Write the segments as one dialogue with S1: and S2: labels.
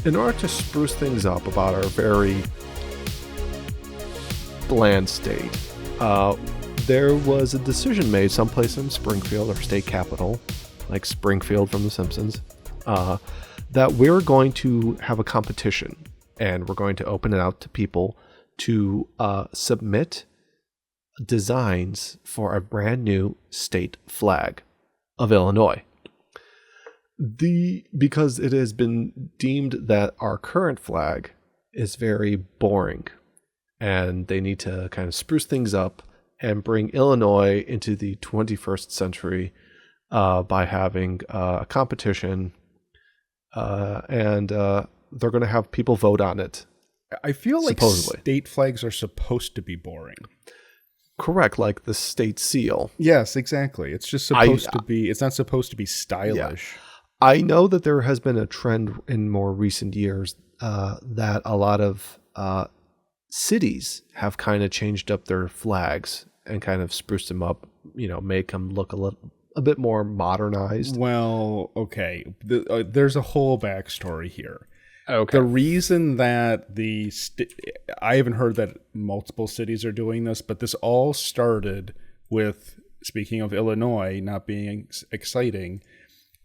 S1: in order to spruce things up about our very bland state, there was a decision made someplace in Springfield, our state capital, like Springfield from The Simpsons, that we're going to have a competition, and we're going to open it out to people to submit designs for a brand new state flag of Illinois. Because it has been deemed that our current flag is very boring, and they need to kind of spruce things up and bring Illinois into the 21st century by having a competition, and they're going to have people vote on it.
S2: I feel like
S1: supposedly.
S2: State flags are supposed to be boring.
S1: Correct, like the state seal.
S2: Yes, exactly. It's just supposed to be. It's not supposed to be stylish.
S1: Yeah. I know that there has been a trend in more recent years that a lot of cities have kind of changed up their flags and kind of spruced them up, make them look a bit more modernized.
S2: Well, okay. There's a whole backstory here.
S1: Okay.
S2: The reason that I haven't heard that multiple cities are doing this, but this all started with, speaking of Illinois not being exciting,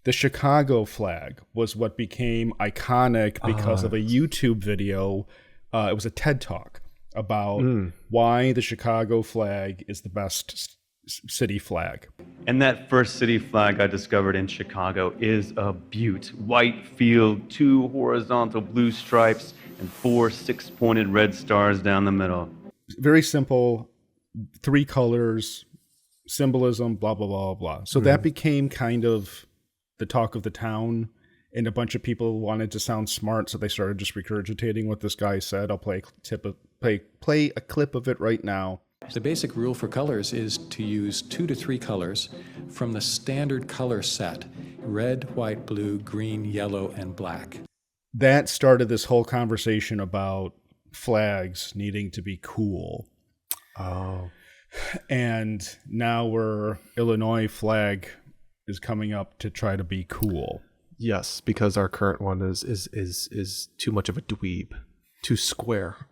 S2: the Chicago flag was what became iconic because of a YouTube video. It was a TED Talk about why the Chicago flag is the best city flag.
S3: And that first city flag I discovered in Chicago is a beaut. White field, 2 horizontal blue stripes, and 4 6-pointed red stars down the middle.
S2: Very simple, 3 colors, symbolism, blah, blah, blah, blah. So that became kind of the talk of the town, and a bunch of people wanted to sound smart, so they started just regurgitating what this guy said. I'll play a clip of it right now.
S4: The basic rule for colors is to use 2 to 3 colors from the standard color set: red, white, blue, green, yellow, and black.
S2: That started this whole conversation about flags needing to be cool.
S1: Oh.
S2: And now Illinois flag is coming up to try to be cool.
S1: Yes, because our current one is too much of a dweeb, too square.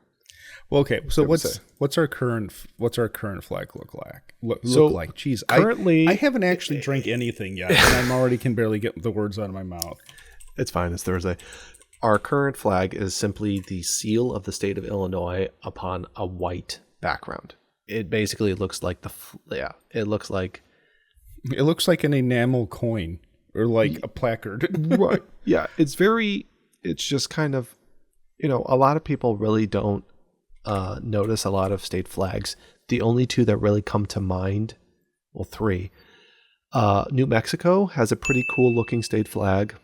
S2: Well, okay. So what's our current flag look like? Jeez,
S1: currently,
S2: I haven't actually drank anything yet, and I'm already can barely get the words out of my mouth.
S1: It's fine. It's Thursday. Our current flag is simply the seal of the state of Illinois upon a white background. It basically looks like it looks like
S2: an enamel coin or like a placard.
S1: Right. Yeah. It's just kind of, a lot of people really don't notice a lot of state flags. The only 2 that really come to mind, 3. New Mexico has a pretty cool looking state flag.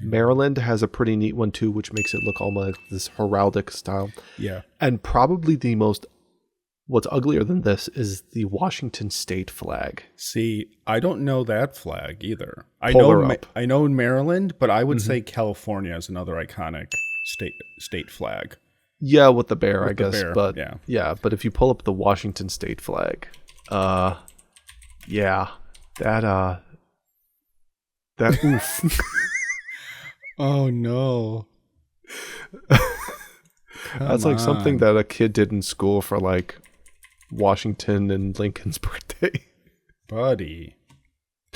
S1: Maryland has a pretty neat one too, which makes it look almost like this heraldic style.
S2: Yeah.
S1: And probably what's uglier than this is the Washington state flag.
S2: See, I don't know that flag either. I know in Maryland, but I would say California is another iconic state flag.
S1: Yeah, with the bear, I guess.
S2: Bear,
S1: but
S2: yeah.
S1: But if you pull up the Washington state flag, that oof.
S2: Oh no.
S1: That's like something that a kid did in school for like Washington and Lincoln's birthday.
S2: Buddy.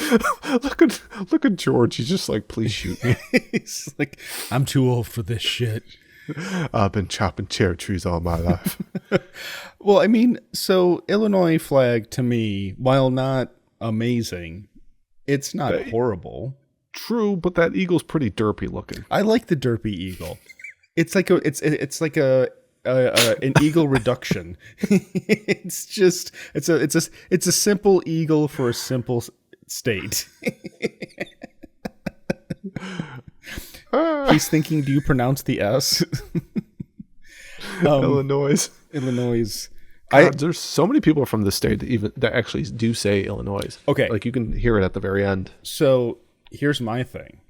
S1: Look at George. He's just like, please shoot me.
S2: He's like, I'm too old for this shit.
S1: I've been chopping cherry trees all my life.
S2: Well, I mean, so Illinois flag to me, while not amazing, it's not horrible.
S1: True, but that eagle's pretty derpy looking.
S2: I like the derpy eagle. It's like an eagle reduction. It's a simple eagle for a simple state. He's thinking, do you pronounce the S?
S1: Illinois.
S2: God,
S1: There's so many people from the state that actually do say Illinois.
S2: Okay.
S1: Like you can hear it at the very end.
S2: So here's my thing.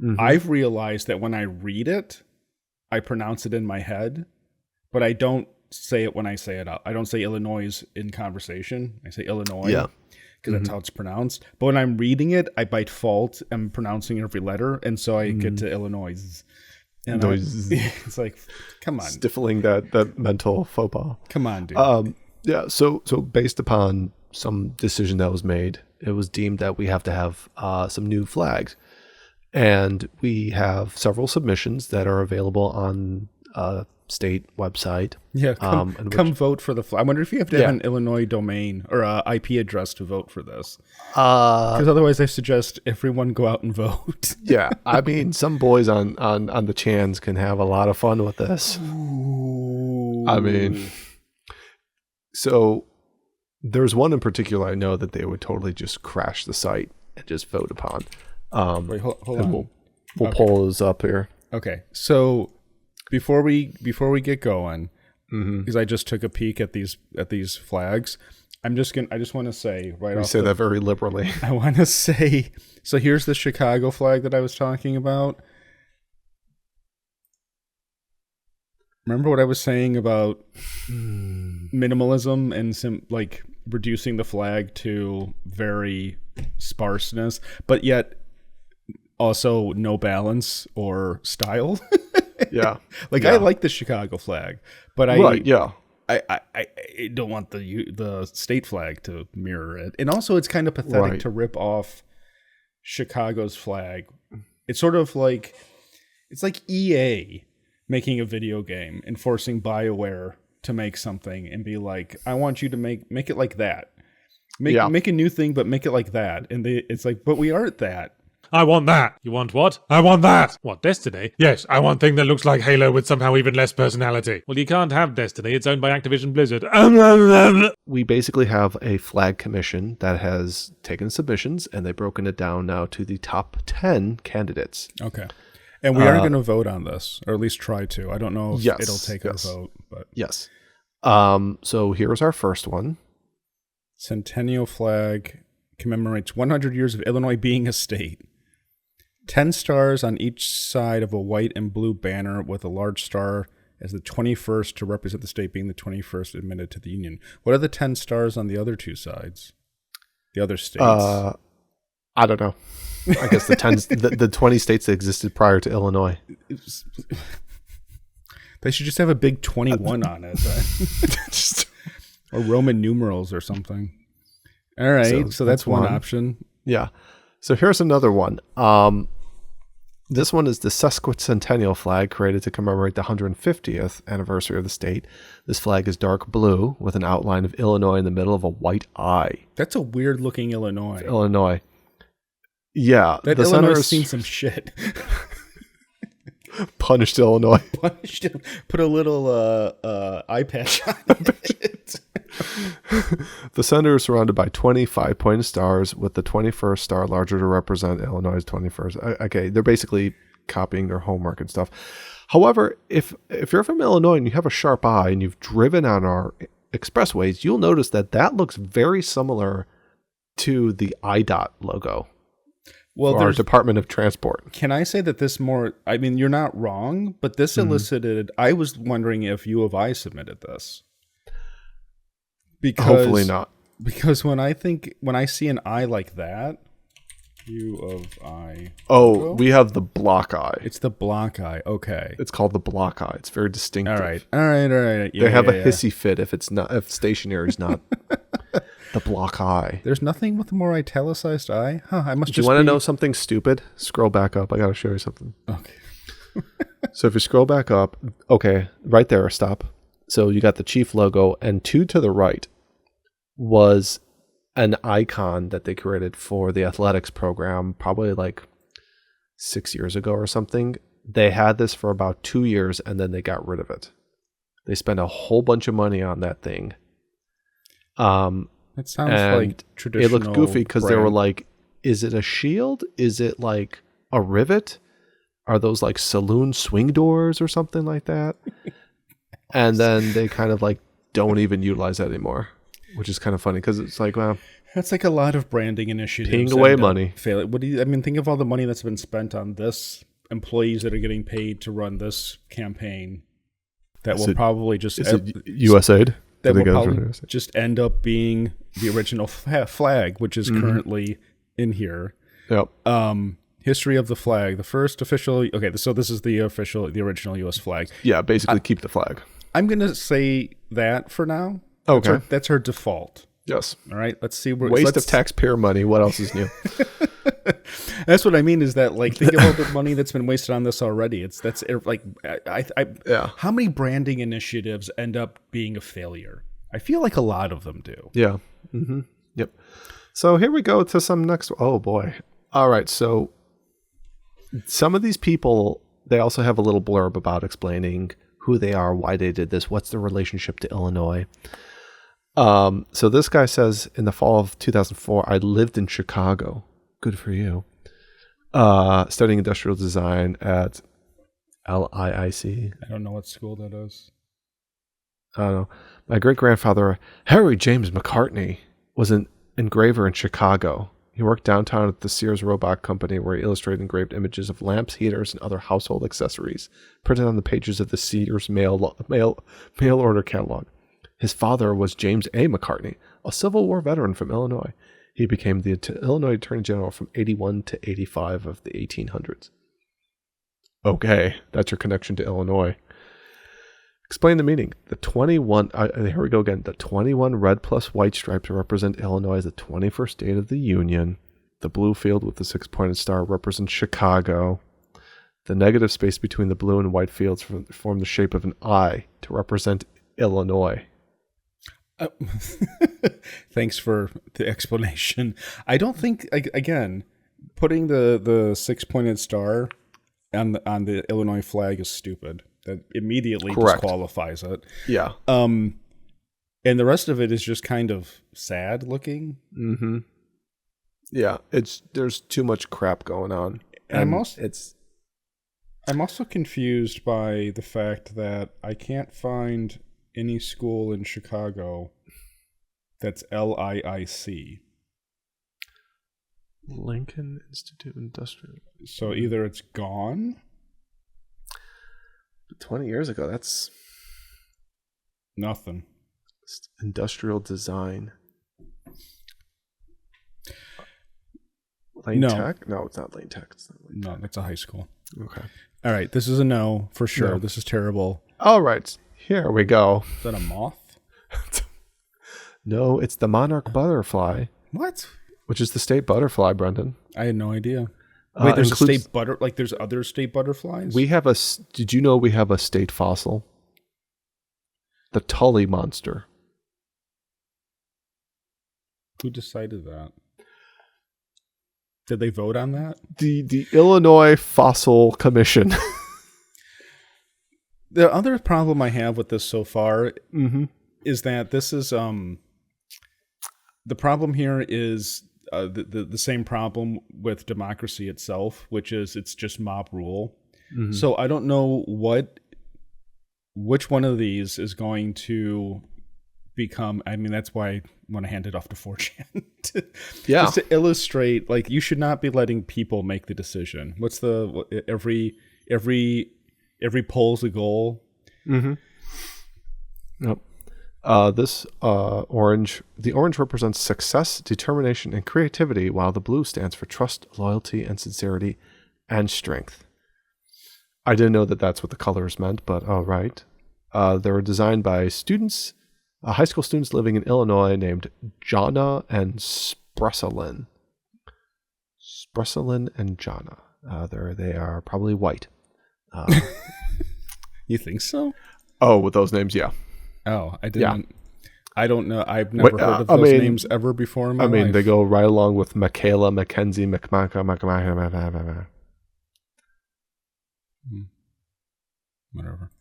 S2: Mm-hmm. I've realized that when I read it, I pronounce it in my head, but I don't say it when I say it out. I don't say Illinois in conversation. I say Illinois.
S1: Yeah.
S2: Because that's how it's pronounced. But when I'm reading it, I by default am pronouncing every letter, and so I get to Illinois. And
S1: Noise.
S2: it's like, come on,
S1: Stifling that mental faux pas.
S2: come on, dude.
S1: Yeah. So based upon some decision that was made, it was deemed that we have to have some new flags, and we have several submissions that are available on state website.
S2: Yeah,
S1: and
S2: come vote for the flag. I wonder if you have to have an Illinois domain or a IP address to vote for this. Because otherwise, I suggest everyone go out and vote.
S1: Yeah, I mean, some boys on the Chans can have a lot of fun with this.
S2: Ooh.
S1: I mean, so there's one in particular I know that they would totally just crash the site and just vote upon.
S2: Wait, hold on.
S1: We'll pull this up here.
S2: Okay, so before we get going, because I just took a peek at these flags, I just want to say right off.
S1: We say that very liberally.
S2: I want to say, so here's the Chicago flag that I was talking about. Remember what I was saying about minimalism and like reducing the flag to very sparseness, but yet also no balance or style.
S1: Yeah.
S2: Like
S1: Yeah.
S2: I like the Chicago flag, but
S1: Right, yeah.
S2: I don't want the state flag to mirror it. And also it's kind of pathetic
S1: Right.
S2: to rip off Chicago's flag. It's sort of like it's like EA making a video game and forcing BioWare to make something and be like, I want you to make it like that. Make a new thing, but make it like that. And it's like, but we aren't that.
S5: I want that. You want what? I want that. What, Destiny? Yes, I want thing that looks like Halo with somehow even less personality. Well, you can't have Destiny. It's owned by Activision Blizzard.
S1: We basically have a flag commission that has taken submissions and they've broken it down now to the top 10 candidates.
S2: Okay. And we are going to vote on this, or at least try to. I don't know if
S1: Yes,
S2: it'll take
S1: yes.
S2: a vote, but
S1: Yes. So here's our first one.
S2: Centennial flag commemorates 100 years of Illinois being a state. 10 stars on each side of a white and blue banner with a large star as the 21st to represent the state being the 21st admitted to the Union. What are the 10 stars on the other two sides? The other states?
S1: I don't know. I guess the 20 states that existed prior to Illinois.
S2: They should just have a big 21 on it. Just, or Roman numerals or something. All right, so that's one option.
S1: Yeah. So here's another one. This one is the sesquicentennial flag created to commemorate the 150th anniversary of the state. This flag is dark blue with an outline of Illinois in the middle of a white eye.
S2: That's a weird looking Illinois.
S1: Illinois. Yeah.
S2: That
S1: the
S2: Illinois
S1: Senators
S2: has seen some shit.
S1: punished Illinois.
S2: Punished him. Put a little eye patch on it.
S1: The center is surrounded by 25-pointed stars, with the 21st star larger to represent Illinois' 21st. Okay, they're basically copying their homework and stuff. However, if you're from Illinois and you have a sharp eye and you've driven on our expressways, you'll notice that looks very similar to the IDOT logo.
S2: Well,
S1: our Department of Transport.
S2: Can I say that this more? I mean, you're not wrong, but this elicited. I was wondering if U of I submitted this. Because,
S1: hopefully not.
S2: Because when I see an eye like that, U of I.
S1: Oh,
S2: logo,
S1: we have the block eye.
S2: it's the block eye. Okay.
S1: It's called the block eye. It's very distinctive.
S2: All right. Yeah,
S1: They have a
S2: yeah.
S1: hissy fit if stationary is not the block eye.
S2: There's nothing with a more italicized eye. Huh? I must
S1: Do you
S2: just.
S1: want to know something stupid? Scroll back up. I got to show you something.
S2: Okay.
S1: So if you scroll back up, okay, right there, stop. So you got the chief logo, and to the right was an icon that they created for the athletics program, probably like 6 years ago or something. They had this for about 2 years, and then they got rid of it. They spent a whole bunch of money on that thing.
S2: It sounds like traditional.
S1: It looked goofy because they were
S2: brand.
S1: like, is it a shield? Is it like a rivet? Are those like saloon swing doors or something like that? And then they kind of like don't even utilize that anymore, which is kind of funny because it's like, well,
S2: That's like a lot of branding initiatives.
S1: Peeing away
S2: end up
S1: money.
S2: failing. Think of all the money that's been spent on this, employees that are getting paid to run this campaign that will probably just
S1: is it USAID?
S2: that
S1: Do they
S2: will
S1: get it
S2: probably
S1: from USAID?
S2: just end up being the original flag, which is currently in here.
S1: Yep.
S2: History of the flag. The first official. Okay, so this is the original U.S. flag.
S1: Yeah, basically keep the flag.
S2: I'm gonna say that for now.
S1: Okay.
S2: That's her default.
S1: Yes.
S2: All right. Let's see.
S1: Waste of taxpayer money. What else is new?
S2: That's what I mean. Is that like think of all the money that's been wasted on this already? That's like
S1: Yeah.
S2: How many branding initiatives end up being a failure? I feel like a lot of them do.
S1: Yeah. Mm-hmm. Yep. So here we go to some next. Oh boy. All right. So some of these people, they also have a little blurb about explaining who they are, why they did this, what's their relationship to Illinois. So this guy says, in the fall of 2004, I lived in Chicago. Good for you. Studying industrial design at LIIC.
S2: I don't know what school that is.
S1: I don't know. My great-grandfather, Harry James McCartney, was an engraver in Chicago. He worked downtown at the Sears Roebuck Company, where he illustrated engraved images of lamps, heaters, and other household accessories, printed on the pages of the Sears mail order catalog. His father was James A. McCartney, a Civil War veteran from Illinois. He became the Illinois Attorney General from 81 to 85 of the 1800s. Okay, that's your connection to Illinois. Explain the meaning. The 21, here we go again. The 21 red plus white stripes represent Illinois as the 21st state of the Union. The blue field with the 6-pointed star represents Chicago. The negative space between the blue and white fields form the shape of an I to represent Illinois.
S2: Thanks for the explanation. I don't think, again, putting the 6-pointed star on the Illinois flag is stupid. That immediately
S1: Correct.
S2: disqualifies it.
S1: Yeah.
S2: And the rest of it is just kind of sad looking.
S1: Mm-hmm. Yeah, there's too much crap going on.
S2: And I'm also confused by the fact that I can't find any school in Chicago that's LIIC.
S1: Lincoln Institute Industrial.
S2: So either it's gone.
S1: 20 years ago, that's
S2: Nothing.
S1: industrial design.
S2: No.
S1: Tech? No, it's not Lane Tech. It's not Lane
S2: No, that's a high school.
S1: Tech. Okay.
S2: All right, this is a no for sure.
S1: No.
S2: This is terrible.
S1: All right. Here we go.
S2: Is that a moth?
S1: No, it's the monarch butterfly,
S2: What?
S1: which is the state butterfly, Brendan.
S2: I had no idea. Wait, there's a
S1: includes-
S2: state like there's other state butterflies?
S1: Did you know we have a state fossil? The Tully monster.
S2: Who decided that? Did they vote on that?
S1: The Illinois Fossil Commission.
S2: The other problem I have with this so far
S1: Mm-hmm.
S2: is that this is the problem here is the same problem with democracy itself, which is it's just mob rule.
S1: Mm-hmm.
S2: So I don't know which one of these is going to become. I mean, that's why I want to hand it off to 4chan.
S1: Yeah.
S2: Just to illustrate, like, you should not be letting people make the decision. What's every poll's a goal?
S1: Mm-hmm. Yep. The orange represents success, determination, and creativity, while the blue stands for trust, loyalty, and sincerity, and strength. I didn't know that that's what the colors meant, but all right. They were designed by students, high school students living in Illinois named Jonna and Spreselin. Spreselin and Jonna. They are probably white.
S2: You think so?
S1: Oh, with those names, yeah.
S2: Oh, I didn't.
S1: Yeah.
S2: I don't know. I've never heard of
S1: I
S2: those
S1: mean-
S2: names ever before in my life.
S1: They go right along with Michaela, Mackenzie,
S2: Whatever.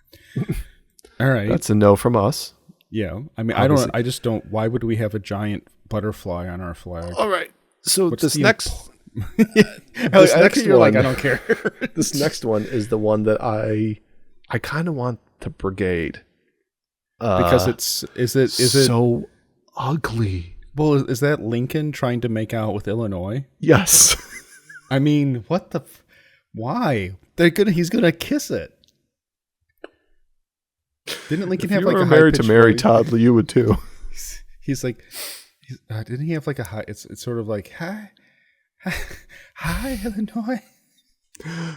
S2: All right.
S1: That's a no from us.
S2: Yeah. I mean,
S1: Obviously.
S2: I just don't. Why would we have a giant butterfly on our flag?
S1: All right. So
S2: What's
S1: this
S2: the
S1: next
S2: This
S1: next
S2: you're like,
S1: one-
S2: I don't care.
S1: this next one is the one that I kind of want to brigade
S2: because is it
S1: so ugly.
S2: well, is that Lincoln trying to make out with Illinois?
S1: Yes.
S2: I mean, what the why? He's gonna kiss it. Didn't Lincoln
S1: If
S2: have
S1: you
S2: like
S1: were
S2: a
S1: married to
S2: high-pitched
S1: Mary
S2: voice?
S1: Todd, you would too.
S2: He's like, didn't he have like a high? It's sort of like hi Illinois.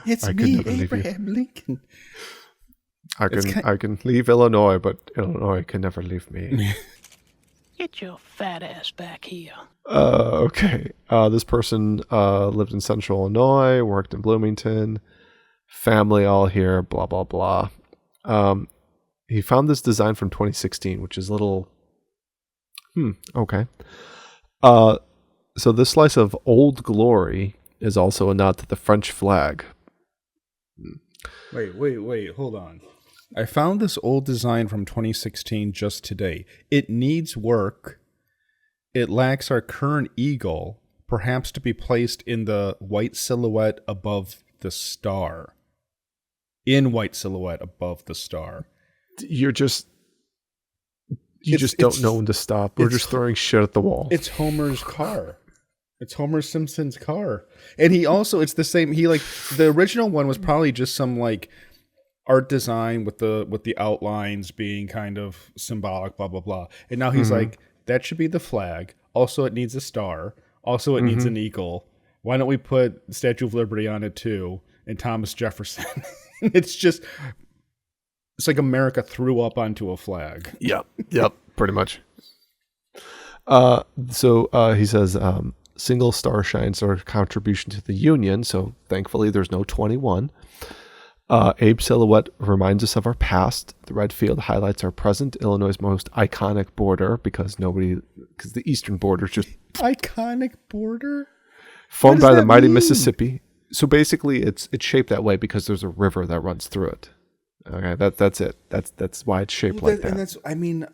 S2: It's
S1: I could
S2: me,
S1: never leave you.
S2: Abraham Lincoln.
S1: I can leave Illinois, but Illinois can never leave me.
S6: Get your fat ass back here.
S1: Okay. This person lived in Central Illinois, worked in Bloomington, family all here, blah, blah, blah. He found this design from 2016, which is a little... okay. So this slice of Old Glory is also a nod to the French flag.
S2: Wait, hold on. I found this old design from 2016 just today. It needs work. It lacks our current eagle, perhaps to be placed in the white silhouette above the star. In white silhouette above the star.
S1: You just don't know when to stop. We're just throwing shit at the wall.
S2: It's Homer's car. It's Homer Simpson's car. And he also, it's the same, the original one was probably just some art design with the outlines being kind of symbolic, blah, blah, blah. And now he's like, that should be the flag. Also, it needs a star. Also, it needs an eagle. Why don't we put Statue of Liberty on it too? And Thomas Jefferson. It's like America threw up onto a flag.
S1: Yep, pretty much. So he says, single star shines our contribution to the Union. So thankfully, there's no 21. Abe's silhouette reminds us of our past. The red field highlights our present, Illinois' most iconic border, because the eastern border is just
S2: Iconic border?
S1: formed
S2: does
S1: by the
S2: that
S1: mighty
S2: mean?
S1: Mississippi. So basically, it's shaped that way because there's a river that runs through it. Okay, that's it. That's why it's shaped like that.
S2: And that's, I mean,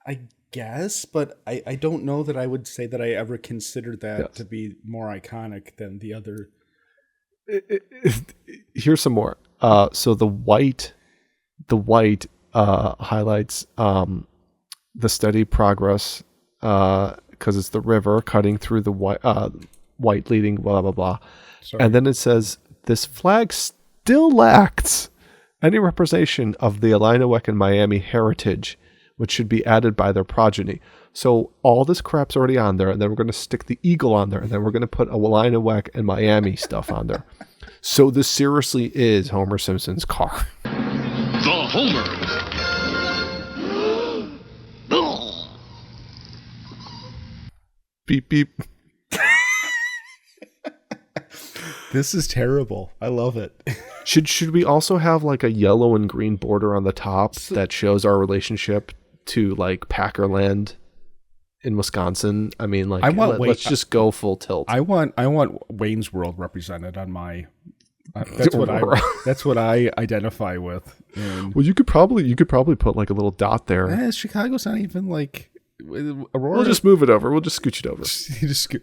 S2: I guess, but I don't know that I would say that I ever considered that to be more iconic than the other.
S1: Here's some more. So the white highlights the steady progress because it's the river cutting through the white leading blah blah blah.
S2: Sorry.
S1: And then it says this flag still lacks any representation of the Illinois and Miami heritage, which should be added by their progeny. So all this crap's already on there, and then we're going to stick the eagle on there, and then we're going to put a Illinois and Miami stuff on there. So this seriously is Homer Simpson's car.
S7: The Homer.
S1: Beep beep.
S2: This is terrible. I love it.
S1: Should we also have like a yellow and green border on the top that shows our relationship to like Packerland in Wisconsin? I mean, like, let's just go full tilt.
S2: I want Wayne's World represented on my. That's what I identify with. And,
S1: well, you could probably put like a little dot there.
S2: Chicago's not even like Aurora.
S1: We'll just move it over. We'll just scooch it over.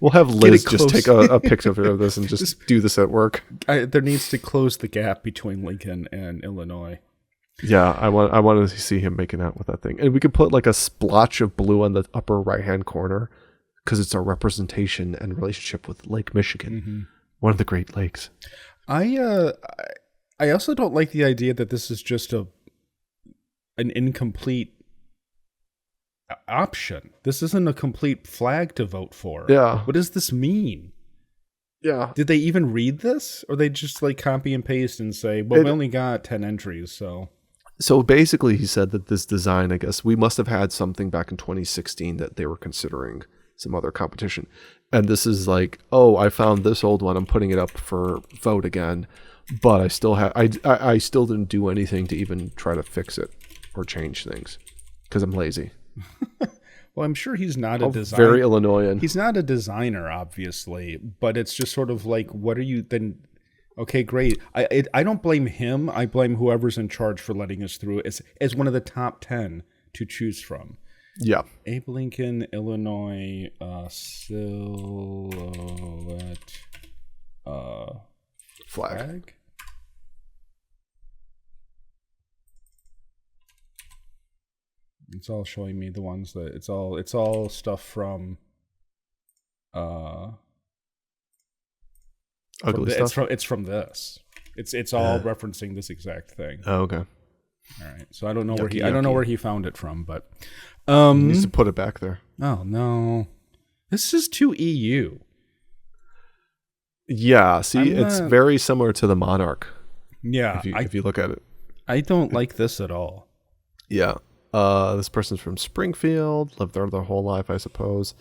S1: We'll have
S2: Get
S1: Liz
S2: it
S1: just
S2: close.
S1: take a picture of this and just do this at work.
S2: There needs to close the gap between Lincoln and Illinois.
S1: Yeah, I want to see him making out with that thing, and we could put like a splotch of blue on the upper right hand corner because it's our representation and relationship with Lake Michigan, one of the Great Lakes.
S2: I also don't like the idea that this is just an incomplete option. This isn't a complete flag to vote for.
S1: Yeah.
S2: What does this mean?
S1: Yeah.
S2: Did they even read this, or they just like copy and paste and say, "Well, we only got 10 entries, so."
S1: So basically, he said that this design, I guess, we must have had something back in 2016 that they were considering some other competition. And this is like, oh, I found this old one. I'm putting it up for vote again. But I still I still didn't do anything to even try to fix it or change things because I'm lazy.
S2: Well, I'm sure he's not a designer.
S1: Very Illinoisan.
S2: He's not a designer, obviously, but it's just sort of like, what are you then? Okay, great. I don't blame him. I blame whoever's in charge for letting us through as one of the top 10 to choose from.
S1: Yeah.
S2: Abe Lincoln, Illinois, silhouette
S1: Flag.
S2: It's all showing me the ones that it's all stuff from
S1: Ugly stuff.
S2: It's from this. It's all referencing this exact thing.
S1: Oh, okay.
S2: All right. So I don't know
S1: Yucky,
S2: I don't know
S1: yucky.
S2: where he found it from, but
S1: He needs to put it back there.
S2: oh no. This is too EU.
S1: Yeah, see,
S2: I'm
S1: it's
S2: not-
S1: very similar to the Monarch
S2: Yeah,
S1: if you look at it.
S2: I don't like this at all.
S1: Yeah. This person's from Springfield, lived there their whole life, I suppose.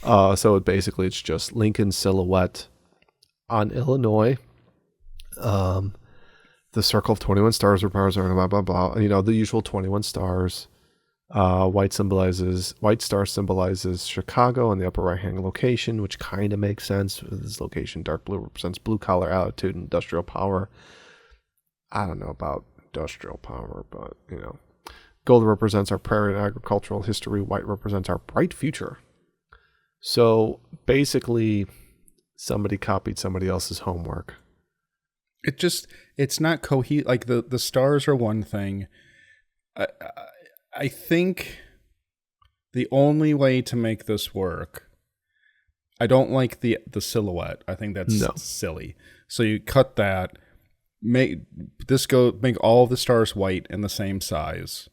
S1: So it's just Lincoln's silhouette on Illinois. The circle of 21 stars represents blah blah blah. You know, the usual 21 stars. White star symbolizes Chicago in the upper right hand location, which kind of makes sense. This location, dark blue represents blue collar attitude and industrial power. I don't know about industrial power, but you know. Gold represents our prairie and agricultural history. White represents our bright future. So basically, somebody copied somebody else's homework.
S2: It's not cohesive. Like the stars are one thing. I think the only way to make this work, I don't like the silhouette. I think that's silly. So you cut that, make all the stars white and the same size.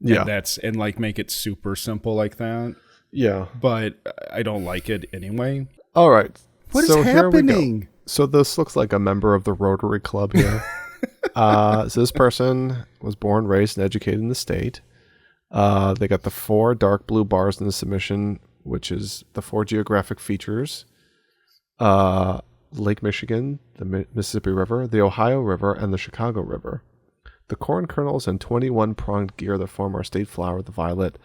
S1: Yeah.
S2: And like make it super simple like that.
S1: Yeah.
S2: But I don't like it anyway.
S1: All right.
S2: What is
S1: Here we go.
S2: happening?
S1: So this looks like a member of the Rotary Club here. So this person was born, raised, and educated in the state. They got the 4 dark blue bars in the submission, which is the 4 geographic features. Lake Michigan, the Mississippi River, the Ohio River, and the Chicago River. The corn kernels and 21 pronged gear that form our state flower, the violet,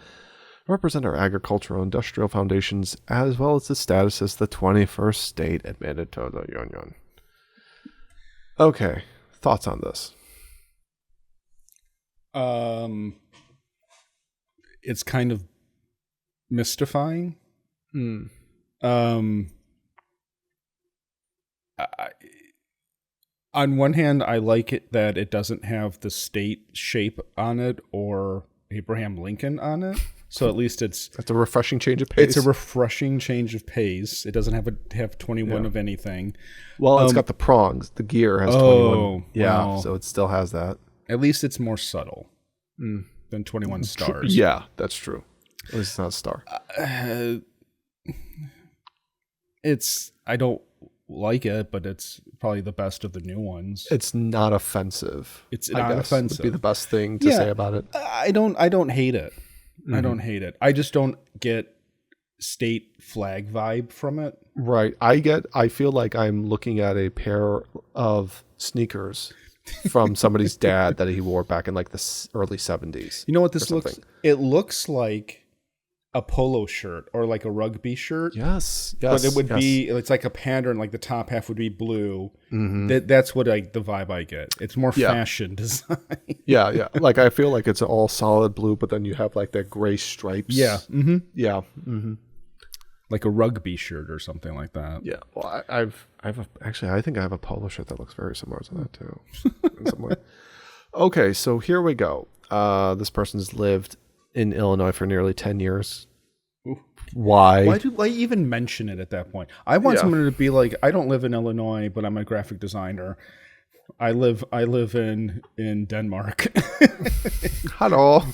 S1: represent our agricultural and industrial foundations, as well as the status as the 21st state admitted to the Union. Okay, thoughts on this?
S2: It's kind of mystifying. On one hand, I like it that it doesn't have the state shape on it or Abraham Lincoln on it. So at least
S1: That's a refreshing change of pace.
S2: it's a refreshing change of pace. It doesn't have 21 of anything.
S1: Well, it's got the prongs. The gear has 21. Yeah,
S2: wow.
S1: so it still has that.
S2: At least it's more subtle than 21 stars.
S1: Yeah, that's true. At least it's not a star.
S2: I don't like it, but it's probably the best of the new ones.
S1: It's not offensive.
S2: It's
S1: I
S2: not
S1: guess
S2: offensive.
S1: would be the best thing to say about it.
S2: I don't hate it. I don't hate it. I just don't get state flag vibe from it.
S1: Right. I feel like I'm looking at a pair of sneakers from somebody's dad that he wore back in like the early 70s.
S2: You know what this looks? It looks like a polo shirt or like a rugby shirt.
S1: Yes.
S2: But it would be, it's like a pattern, like the top half would be blue. That's what the vibe I get. It's more fashion design.
S1: Yeah. Like I feel like it's all solid blue, but then you have like that gray stripes.
S2: Yeah. Mm-hmm.
S1: Yeah.
S2: Like a rugby shirt or something like that.
S1: Yeah. Well, I think I have a polo shirt that looks very similar to that too. In some way. Okay, so here we go. This person's lived in Illinois for nearly 10 years.
S2: Ooh.
S1: Why?
S2: Why do I even mention it at that point? I want someone to be like, I don't live in Illinois, but I'm a graphic designer. I live in Denmark.
S1: Hello.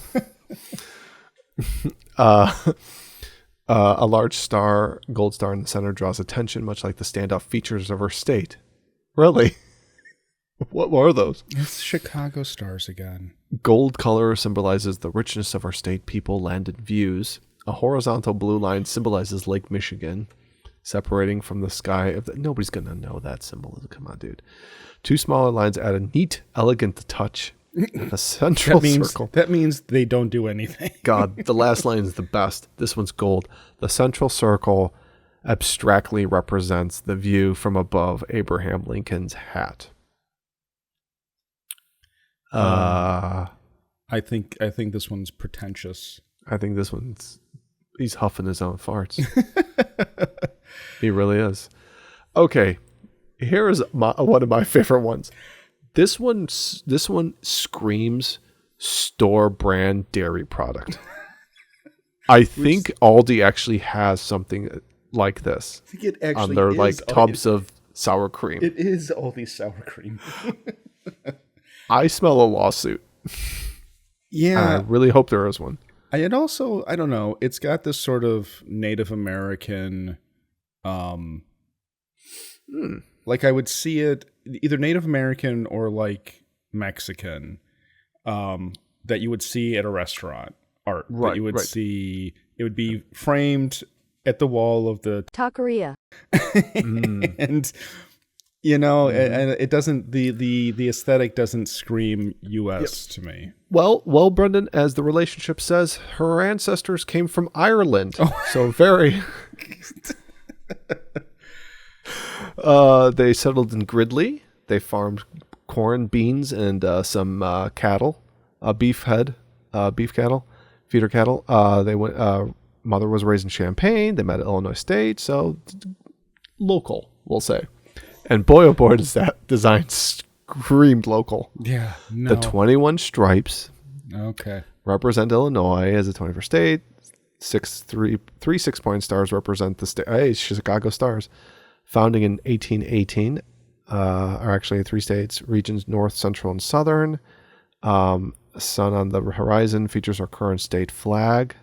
S1: A large star, gold star in the center draws attention, much like the standout features of our state. Really? What were those?
S2: It's Chicago stars again.
S1: Gold color symbolizes the richness of our state, people, land, and views. A horizontal blue line symbolizes Lake Michigan, separating from the sky. Nobody's going to know that symbolism. Come on, dude. 2 smaller lines add a neat, elegant touch. The central circle.
S2: That means they don't do anything.
S1: God, the last line is the best. This one's gold. The central circle abstractly represents the view from above Abraham Lincoln's hat.
S2: I think this one's pretentious.
S1: I think this he's huffing his own farts. He really is. Okay, here is one of my favorite ones. This one screams store brand dairy product. I think Aldi actually has something like this
S2: I think it actually
S1: on their
S2: is
S1: like tubs of sour cream.
S2: It is Aldi sour cream.
S1: I smell a lawsuit.
S2: Yeah,
S1: I really hope there is one.
S2: I don't know. It's got this sort of Native American Like I would see it either Native American or like Mexican, that you would see at a restaurant art. That you would see. It would be framed at the wall of the
S8: taqueria.
S2: And and it doesn't the aesthetic doesn't scream US to me.
S1: Well, Brendan, as the relationship says, her ancestors came from Ireland. So very they settled in Gridley. They farmed corn, beans, and some cattle, beef cattle, feeder cattle. They went. Mother was raised in Champaign. They met at Illinois State, so local, we'll say. And boy, oh boy, does that design screamed local.
S2: Yeah, no.
S1: The 21 stripes represent Illinois as a 21st state. Three 6-point stars represent the state. Hey, Chicago Stars. Founding in 1818, are actually 3 states, regions north, central, and southern. Sun on the horizon features our current state flag.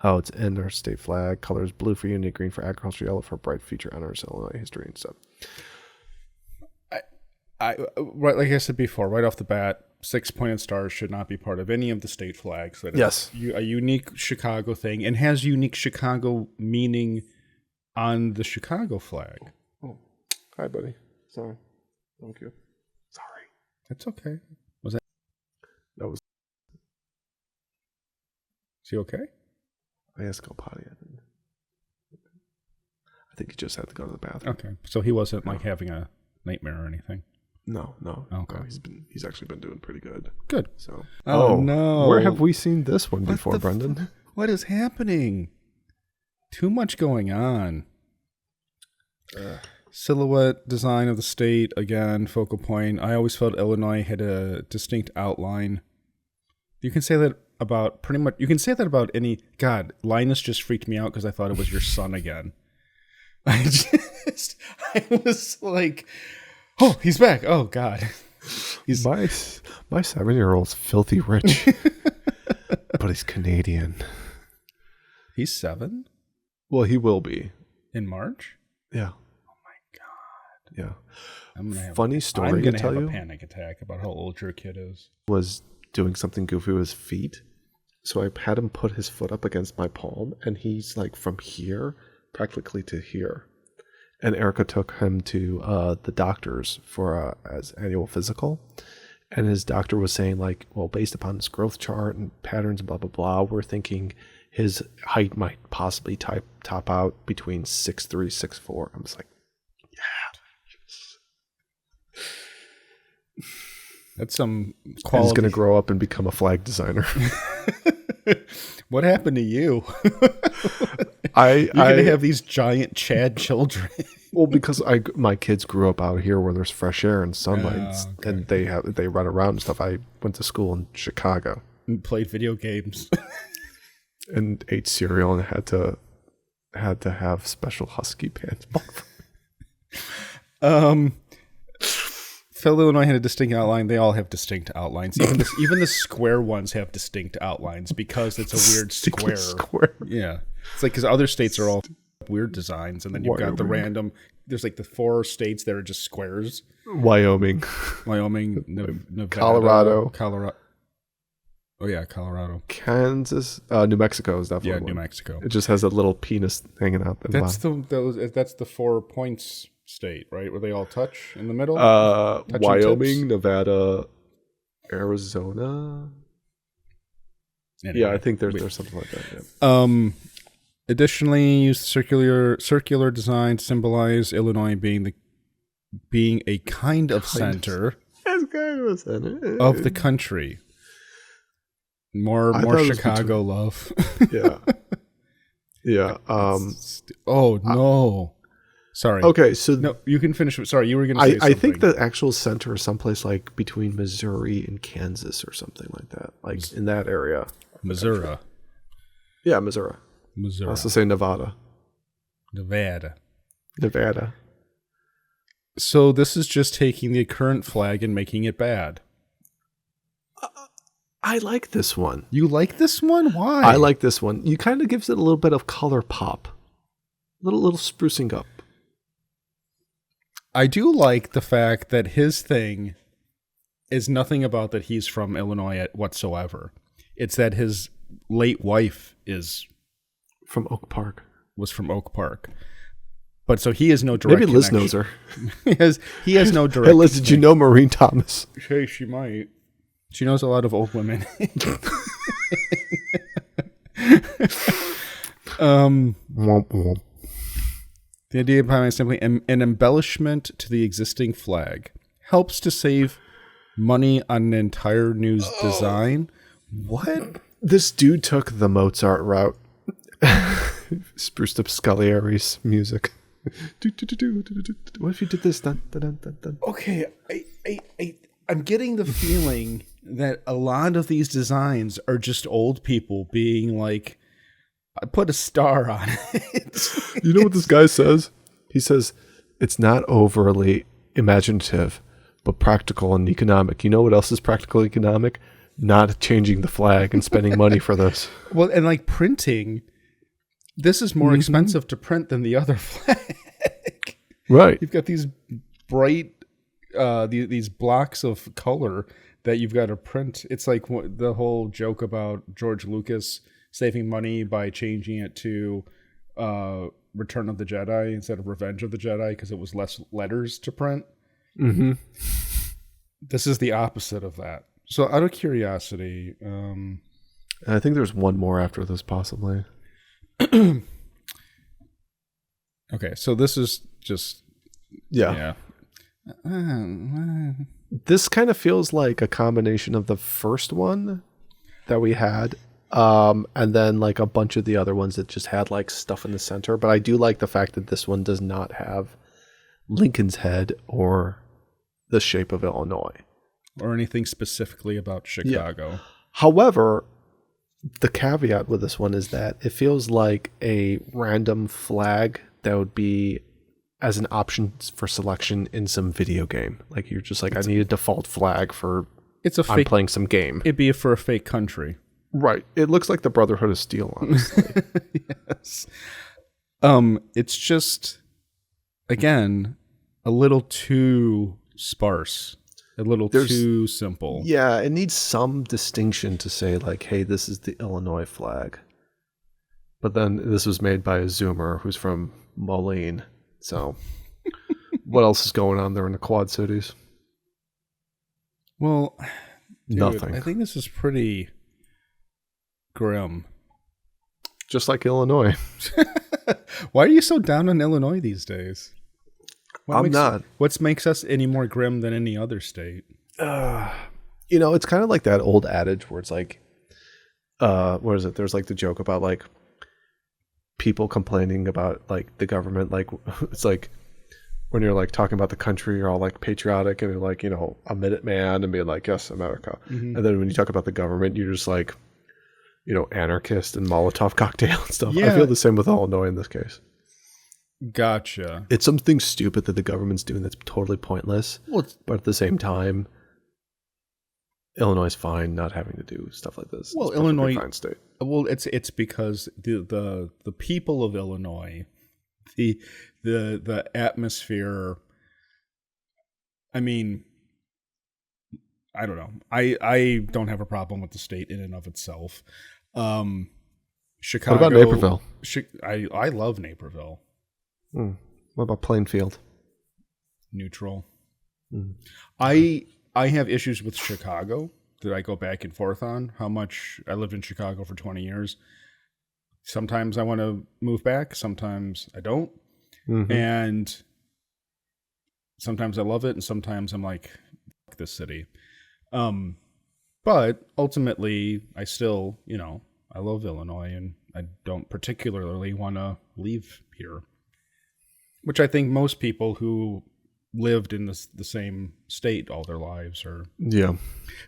S1: Oh, it's in our state flag. Colors blue for unity, green for agriculture, yellow for bright future honors, Illinois history and stuff.
S2: Right, like I said before, right off the bat, 6-pointed stars should not be part of any of the state flags. That
S1: yes,
S2: a unique Chicago thing, and has unique Chicago meaning on the Chicago flag.
S1: Oh, hi, buddy. Sorry. Thank you. Sorry.
S2: That's okay. Was that?
S1: Was.
S2: Is he okay?
S1: I asked to go potty. I think he just had to go to the bathroom.
S2: Okay, so he wasn't like having a nightmare or anything.
S1: No.
S2: Okay.
S1: No, he's actually been doing pretty good.
S2: Good.
S1: So.
S2: Oh no!
S1: Where have we seen this one before, Brendan?
S2: What is happening? Too much going on. Silhouette design of the state, again, focal point. I always felt Illinois had a distinct outline. You can say that about pretty much, you can say that about any, God, Linus just freaked me out because I thought it was your son again. I was like, oh, he's back. Oh, God.
S1: He's my 7-year-old's filthy rich, but he's Canadian.
S2: He's 7?
S1: Well, he will be.
S2: In March?
S1: Yeah.
S2: Oh my God.
S1: Yeah.
S2: I'm gonna have
S1: funny story
S2: I'm gonna
S1: to tell
S2: have
S1: you.
S2: A panic attack about how old your kid is.
S1: Was doing something goofy with his feet. So I had him put his foot up against my palm, and he's like from here practically to here. And Erica took him to the doctors for as annual physical. And his doctor was saying, like, well, based upon his growth chart and patterns and blah, blah, blah, we're thinking his height might possibly top out between 6'3", 6'4". I was like, yeah.
S2: That's some quality.
S1: He's going to grow up and become a flag designer.
S2: What happened to you?
S1: You're
S2: going to have these giant Chad children.
S1: Well, because my kids grew up out here where there's fresh air and sunlight, and they run around and stuff. I went to school in Chicago
S2: and played video games
S1: and ate cereal and had to have special husky pants.
S2: Phil, Illinois had a distinct outline. They all have distinct outlines. Even the square ones have distinct outlines because it's a weird square. Yeah, it's like because other states are all weird designs, and then you've got the random. There's like the 4 states that are just squares.
S1: Wyoming,
S2: Nevada,
S1: Colorado.
S2: Oh yeah, Colorado.
S1: Kansas, New Mexico is definitely one.
S2: New Mexico.
S1: It just has a little penis hanging out.
S2: That's the 4 points state, right? Where they all touch in the middle.
S1: Wyoming, Nevada, Arizona. Anyway, yeah, I think there's something like that. Yeah.
S2: Additionally, use circular design to symbolize Illinois being a kind of center of the country. More Chicago love.
S1: Yeah. Yeah.
S2: Oh no. Sorry.
S1: Okay, so
S2: no, you can finish. Sorry, you were going to say something.
S1: I think the actual center is someplace like between Missouri and Kansas or something like that, like in that area.
S2: Missouri.
S1: Yeah, Missouri. I also say Nevada.
S2: So this is just taking the current flag and making it bad.
S1: I like this one.
S2: You like this one? Why?
S1: I like this one. You kind of gives it a little bit of color pop, little sprucing up.
S2: I do like the fact that his thing is nothing about that he's from Illinois whatsoever. It's that his late wife
S1: From Oak Park.
S2: was from Oak Park. But so he has no direct
S1: Maybe Liz
S2: connection.
S1: knows her.
S2: he has no direct
S1: Hey, Liz, did you know Maureen Thomas?
S2: Hey, she might. She knows a lot of old women.
S1: Womp womp.
S2: The idea behind it is simply an embellishment to the existing flag. Helps to save money on an entire new design. What?
S1: This dude took the Mozart route. Spruced up Scagliari's music. What if you did this? Dun, dun, dun, dun, dun.
S2: Okay, I'm getting the feeling that a lot of these designs are just old people being like, I put a star on it.
S1: You know what this guy says? He says, it's not overly imaginative, but practical and economic. You know what else is practical and economic? Not changing the flag and spending money for this.
S2: Well, and like printing, this is more expensive to print than the other flag.
S1: Right.
S2: You've got these bright, these blocks of color that you've got to print. It's like the whole joke about George Lucas saving money by changing it to Return of the Jedi instead of Revenge of the Jedi because it was less letters to print.
S1: Mm-hmm.
S2: This is the opposite of that. So out of curiosity,
S1: I think there's one more after this, possibly.
S2: okay, so this is just
S1: Yeah.
S2: yeah.
S1: This kind of feels like a combination of the first one that we had, and then like a bunch of the other ones that just had like stuff in the center. But I do like the fact that this one does not have Lincoln's head or the shape of Illinois.
S2: Or anything specifically about Chicago.
S1: However, the caveat with this one is that it feels like a random flag that would be as an option for selection in some video game. Like you're just like, I need a default flag for
S2: It's a
S1: I'm
S2: fake.
S1: playing some game.
S2: It'd be for a fake country.
S1: Right. It looks like the Brotherhood of Steel, honestly.
S2: Yes. It's just again a little too sparse, a little too simple.
S1: Yeah, it needs some distinction to say like, hey, this is the Illinois flag. But then this was made by a Zoomer who's from Moline. So what else is going on there in the Quad Cities?
S2: Well, dude,
S1: Nothing.
S2: I think this is pretty grim.
S1: Just like Illinois.
S2: Why are you so down on Illinois these days?
S1: I'm not.
S2: What makes us any more grim than any other state?
S1: You know, it's kind of like that old adage where it's like, what is it? There's like the joke about like people complaining about like the government. Like it's like when you're like talking about the country, you're all like patriotic and you're like, you know, a Minuteman and being like, yes, America.
S2: Mm-hmm.
S1: And then when you talk about the government, you're just like, you know, anarchist and Molotov cocktail and stuff. I
S2: Yeah.
S1: feel the same with Illinois in this case.
S2: Gotcha.
S1: It's something stupid that the government's doing that's totally pointless.
S2: Well,
S1: But at the same time, Illinois is fine not having to do stuff like this.
S2: Well,
S1: It's a perfectly
S2: Illinois-
S1: fine state.
S2: Well, it's because the people of Illinois, the atmosphere. I mean, I don't know. I don't have a problem with the state in and of itself. Chicago.
S1: What about Naperville?
S2: I love Naperville.
S1: What about Plainfield?
S2: Neutral.
S1: Mm.
S2: I have issues with Chicago that I go back and forth on. How much I lived in Chicago for 20 years. Sometimes I want to move back. Sometimes I don't.
S1: Mhm.
S2: And sometimes I love it. And sometimes I'm like, fuck this city. But ultimately, I still, you know, I love Illinois and I don't particularly want to leave here. Which I think most people who lived in the same state all their lives are.
S1: Yeah.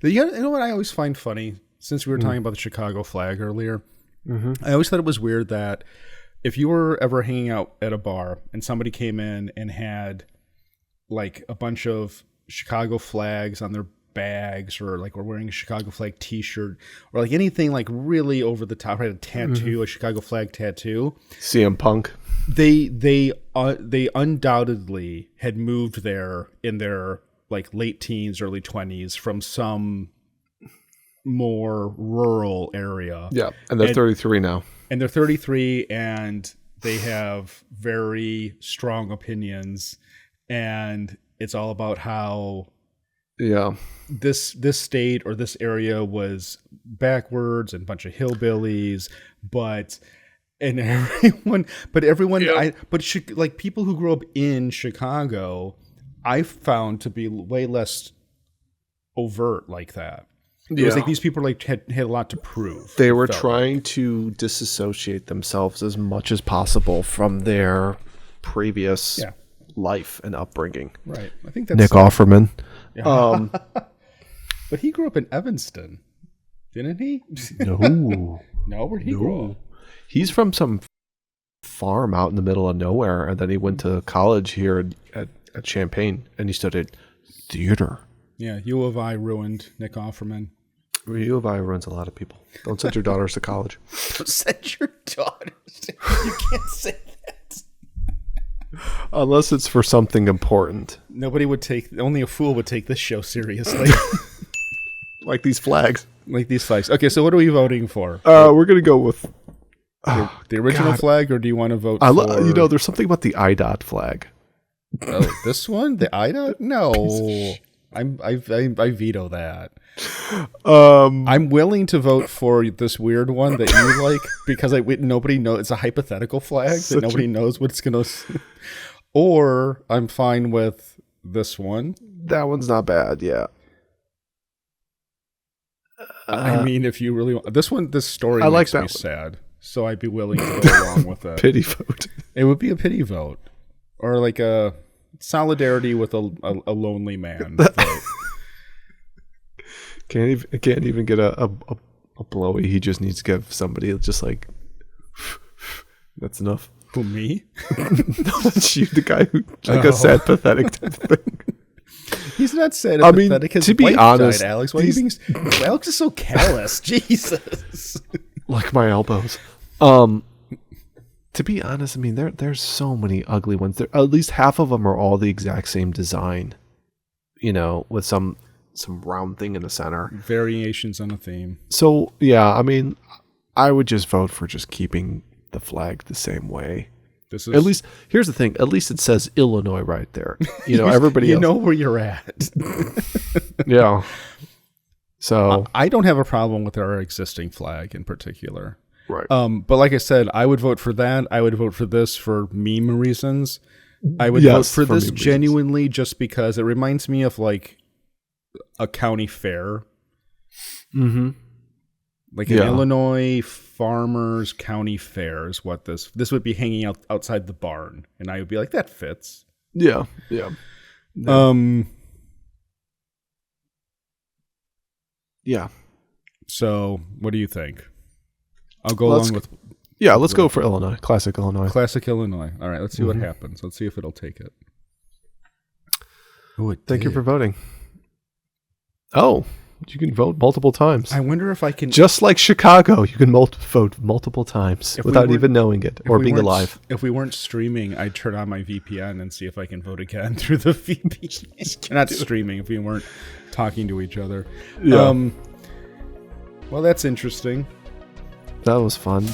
S2: You know what I always find funny? Since we were talking about the Chicago flag earlier,
S1: Mm-hmm.
S2: I always thought it was weird that if you were ever hanging out at a bar and somebody came in and had like a bunch of Chicago flags on bags, or like we're wearing a Chicago flag T-shirt, or like anything like really over the top. I had a tattoo, a Chicago flag tattoo.
S1: CM Punk.
S2: They undoubtedly had moved there in their like late teens, early 20s from some more rural area.
S1: Yeah, and they're 33 now.
S2: And they're 33, and they have very strong opinions, and it's all about how this state or this area was backwards and a bunch of hillbillies, but everyone, like people who grew up in Chicago, I found to be way less overt like that. It was like these people like had a lot to prove.
S1: They were trying to disassociate themselves as much as possible from their previous life and upbringing.
S2: Right. I think that's
S1: Nick Offerman.
S2: Yeah. But he grew up in Evanston, didn't he?
S1: No.
S2: No, where'd he grow up?
S1: He's from some farm out in the middle of nowhere, and then he went to college here at Champaign, and he studied theater.
S2: Yeah, U of I ruined Nick Offerman.
S1: U of I ruins a lot of people. Don't send your daughters to college.
S2: Don't send your daughters. You can't say that.
S1: Unless it's for something important.
S2: Only a fool would take this show seriously.
S1: Like these flags.
S2: Okay, so what are we voting for?
S1: We're going to go with
S2: the original flag, or do you want to vote for...
S1: there's something about the IDOT flag.
S2: Oh, this one? The IDOT? No. I veto that. I'm willing to vote for this weird one that you like because nobody knows. It's a hypothetical flag that nobody knows what it's going to. Or I'm fine with this one.
S1: That one's not bad. Yeah.
S2: I mean, if you really want this one, this story makes me sad, so I'd be willing to go along with it.
S1: Pity vote.
S2: It would be a pity vote, or like a solidarity with a lonely man vote.
S1: Can't even get a blowy. He just needs to give somebody just like that's enough.
S2: Who, me?
S1: No, that's you, the guy who a sad, pathetic type of thing.
S2: He's not sad and pathetic. His
S1: to be honest,
S2: died, Alex. Why are you being... Alex is so callous. Jesus.
S1: Like my elbows. To be honest, I mean there's so many ugly ones. At least half of them are all the exact same design. With some round thing in the center.
S2: Variations on a theme.
S1: So yeah, I mean, I would just vote for just keeping the flag the same way. At least, here's the thing. At least it says Illinois right there. Everybody else.
S2: You know where you're at.
S1: Yeah. So
S2: I don't have a problem with our existing flag in particular.
S1: Right.
S2: But like I said, I would vote for that. I would vote for this for meme reasons. I would vote for this genuinely just because it reminds me of like a county fair.
S1: Mm-hmm.
S2: Like an Illinois Farmers County Fair is what this would be hanging outside the barn, and I would be like, that fits.
S1: Yeah. Yeah.
S2: So, what do you think? I'll go along with.
S1: Yeah, let's go for Illinois. Classic Illinois.
S2: Classic Illinois. All right, let's see what happens. Let's see if it'll take it. Oh,
S1: Thank you for voting. Oh, you can vote multiple times.
S2: I wonder if I can...
S1: Just like Chicago, you can vote multiple times without even knowing it or being alive.
S2: If we weren't streaming, I'd turn on my VPN and see if I can vote again through the VPN. Not streaming, if we weren't talking to each other.
S1: Yeah.
S2: Well, that's interesting.
S1: That was fun.